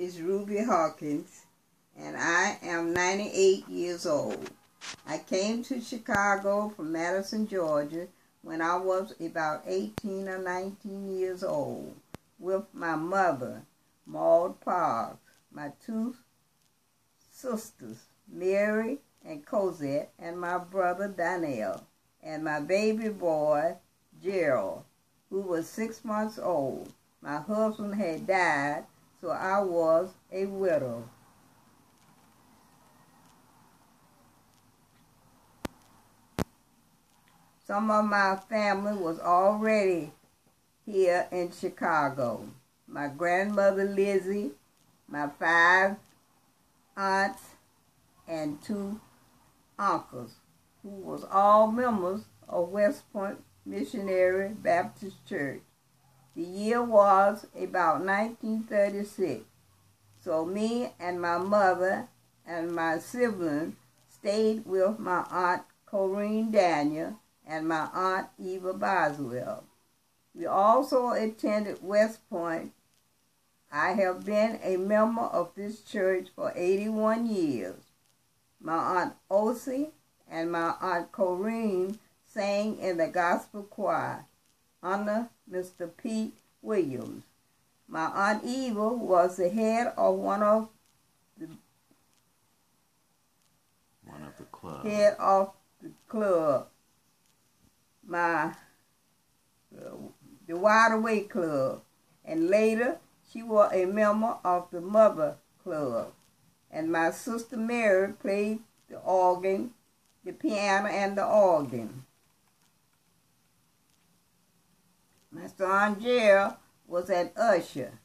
is Ruby Hawkins, and I am 98 years old. I came to Chicago from Madison, Georgia, when I was about 18 or 19 years old, with my mother, Maud Parks, my two sisters, Mary and Cosette, and my brother, Donnell, and my baby boy, Gerald, who was 6 months old. My husband had died, so I was a widow. Some of my family was already here in Chicago. My grandmother Lizzie, my 5 aunts, and 2 uncles, who was all members of West Point Missionary Baptist Church. The year was about 1936, so me and my mother and my siblings stayed with my Aunt Corrine Daniel and my Aunt Eva Boswell. We also attended West Point. I have been a member of this church for 81 years. My Aunt Osie and my Aunt Corrine sang in the gospel choir under Mr. Pete Williams. My Aunt Eva was the head of one of the club. The Wide Awake Club, and later she was a member of the Mother Club. And my sister Mary played the organ, the piano, and the organ. My son Gerald was an usher,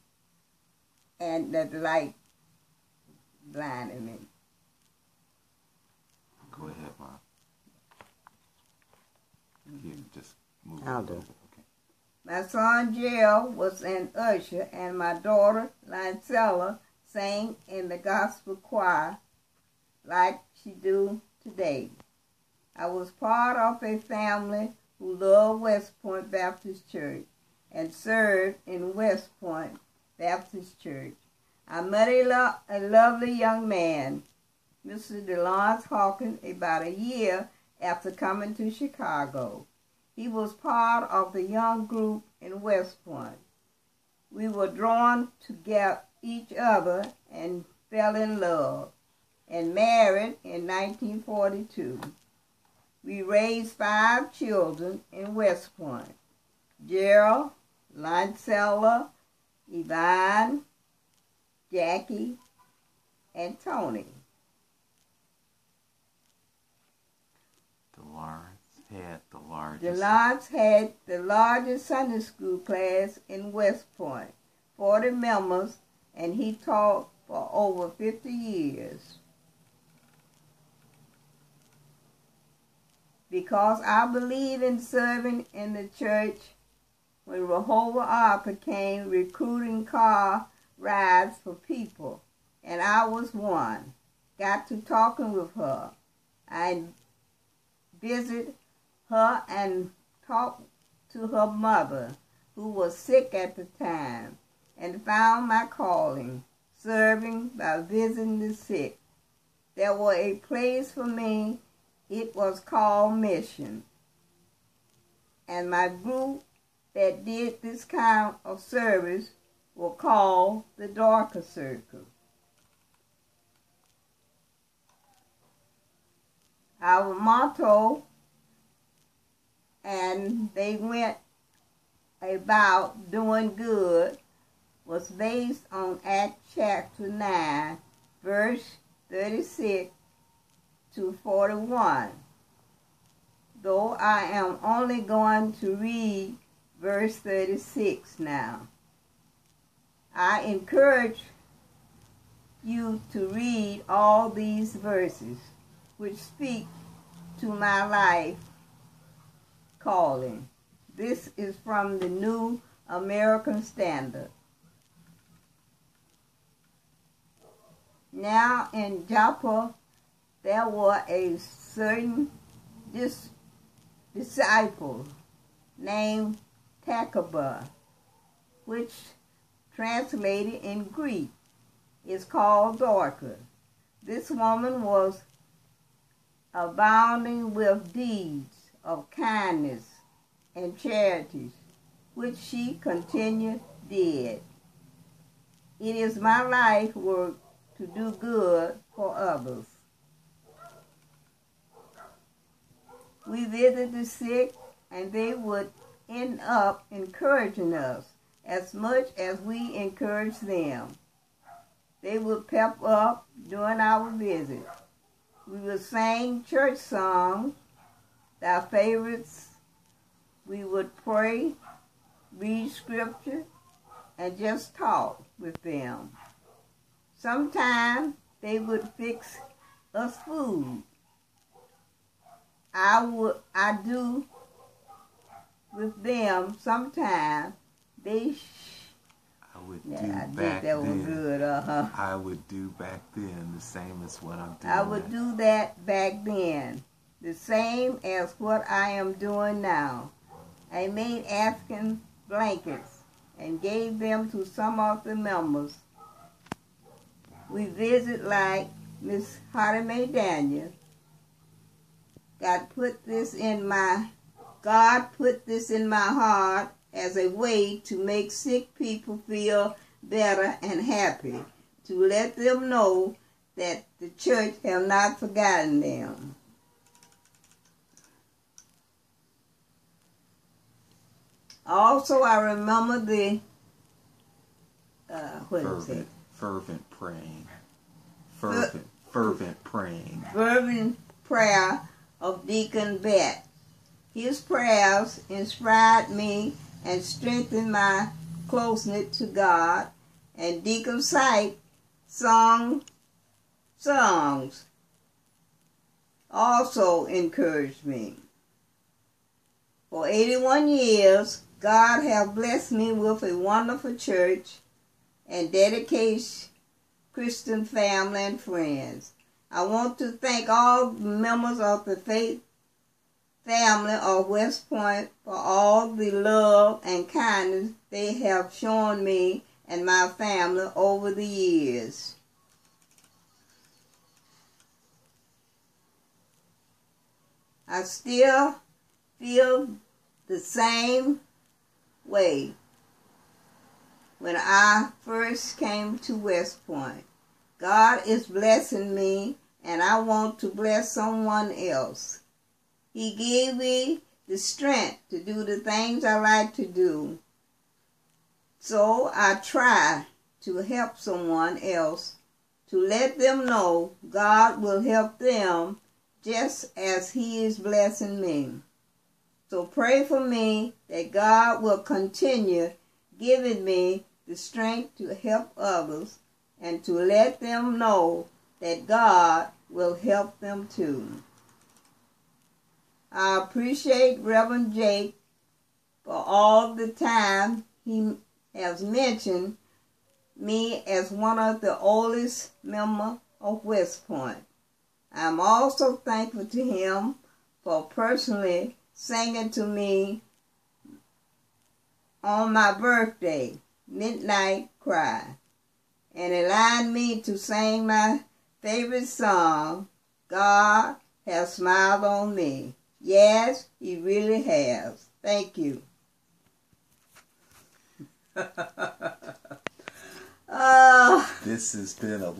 and the light blinded me. Go ahead, Mom. You just move. I'll do. Okay. My son Gerald was an usher, and my daughter Lancella sang in the gospel choir like she do today. I was part of a family who loved West Point Baptist Church and served in West Point Baptist Church. I met a lovely young man, Mr. DeLawrence Hawkins, about a year after coming to Chicago. He was part of the young group in West Point. We were drawn to each other and fell in love and married in 1942. We raised 5 children in West Point: Gerald, Lancella, Yvonne, Jackie, and Tony. DeLawrence had the largest Sunday school class in West Point, 40 members, and he taught for over 50 years. Because I believe in serving in the church, when Rehoboth Arthur came recruiting car rides for people, and I was one. Got to talking with her. I visited her and talked to her mother, who was sick at the time, and found my calling, serving by visiting the sick. There was a place for me. It was called Mission. And my group that did this kind of service were called the Dorcas Circle. Our motto, and they went about doing good, was based on Acts chapter 9, verse 36 to 41. Though I am only going to read verse 36 now. I encourage you to read all these verses, which speak to my life calling. This is from the New American Standard. Now in Joppa there was a certain disciple named Tacaba, which translated in Greek is called Dorcas. This woman was abounding with deeds of kindness and charities, which she continued did. It is my life work to do good for others. We visit the sick, and they would end up encouraging us as much as we encourage them. They would pep up during our visit. We would sing church songs, our favorites. We would pray, read scripture, and just talk with them. Sometimes they would fix us food. I do with them sometimes. I would do back that was then. good, I would do back then the same as what I'm doing. I would do that back then, the same as what I am doing now. I made African blankets and gave them to some of the members. We visit like Miss Hattie Mae Daniel. God put this in my heart as a way to make sick people feel better and happy, to let them know that the church have not forgotten them. Also, I remember the fervent praying. Fervent praying. Fervent prayer of Deacon Bet. His prayers inspired me and strengthened my closeness to God, and Deacon Sight songs also encouraged me. For 81 years, God has blessed me with a wonderful church and dedicated Christian family and friends. I want to thank all members of the faith family of West Point for all the love and kindness they have shown me and my family over the years. I still feel the same way when I first came to West Point. God is blessing me, and I want to bless someone else. He gave me the strength to do the things I like to do. So I try to help someone else, to let them know God will help them just as He is blessing me. So pray for me that God will continue giving me the strength to help others and to let them know that God will help them too. I appreciate Reverend Jake for all the time he has mentioned me as one of the oldest members of West Point. I'm also thankful to him for personally singing to me on my birthday, Midnight Cry, and allowing me to sing my favorite song, God Has Smiled on Me. Yes, He really has. Thank you. This has been a